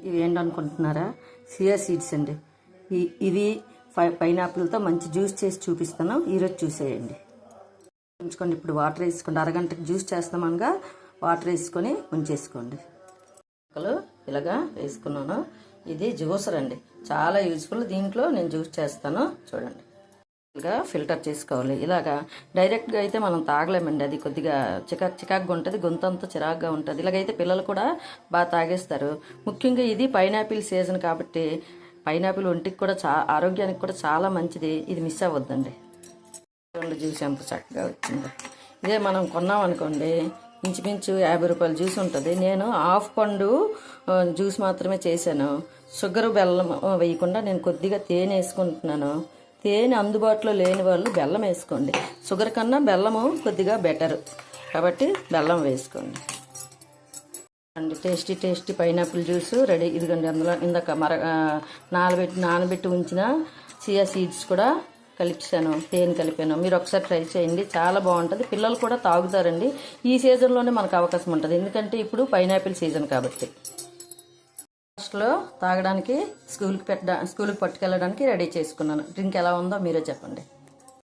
ఇవి ఏంటనుకుంటున్నారా? Chia seeds అండి. ఇవి పైనాపిల్తో మంచి జ్యూస్ చేసి చూపిస్తాను, ఈరోజు చూసేయండి. ఉంచుకోండి. ఇప్పుడు వాటర్ వేసుకోండి. అరగంటకి జ్యూస్ చేస్తామనగా వాటర్ వేసుకొని ఉంచేసుకోండి. ముక్కలు ఇలాగా వేసుకున్నాను. ఇది జ్యూసర్ అండి, చాలా యూజ్ఫుల్. దీంట్లో నేను జ్యూస్ చేస్తాను చూడండి. ఇలాగా ఫిల్టర్ చేసుకోవాలి. ఇలాగా డైరెక్ట్గా అయితే మనం తాగలేమండి, అది కొద్దిగా చికాక్గా ఉంటుంది, గొంతంతా చిరాగ్గా ఉంటుంది. ఇలాగైతే పిల్లలు కూడా బాగా తాగేస్తారు. ముఖ్యంగా ఇది పైనాపిల్ సీజన్ కాబట్టి పైనాపిల్ ఒంటికి కూడా ఆరోగ్యానికి కూడా చాలా మంచిది. ఇది మిస్ అవ్వద్దండి. జ్యూస్ ఎంత చక్కగా వచ్చిందో. ఇదే మనం కొన్నాం అనుకోండి, ఇంచుమించు 50 రూపాయల జ్యూస్ ఉంటుంది. నేను హాఫ్ పండు జ్యూస్ మాత్రమే చేశాను. షుగర్ బెల్లం వేయకుండా నేను కొద్దిగా తేనె వేసుకుంటున్నాను. తేనె అందుబాటులో లేని వాళ్ళు బెల్లం వేసుకోండి. షుగర్ కన్నా బెల్లము కొద్దిగా బెటర్ కాబట్టి బెల్లం వేసుకోండి. అండి టేస్టీ పైనాపిల్ జ్యూస్ రెడీ. ఇదిగోండి, అందులో ఇందాక నానబెట్టి ఉంచిన చియా సీడ్స్ కూడా కలిపాను, తేనె కలిపాను. మీరు ఒకసారి ట్రై చేయండి, చాలా బాగుంటుంది. పిల్లలు కూడా తాగుతారండి. ఈ సీజన్లోనే మనకు అవకాశం ఉంటుంది, ఎందుకంటే ఇప్పుడు పైనాపిల్ సీజన్ కాబట్టి. లాస్ట్లో తాగడానికి స్కూల్కి పట్టుకెళ్ళడానికి రెడీ చేసుకున్నాను. డ్రింక్ ఎలా ఉందో మీరే చెప్పండి.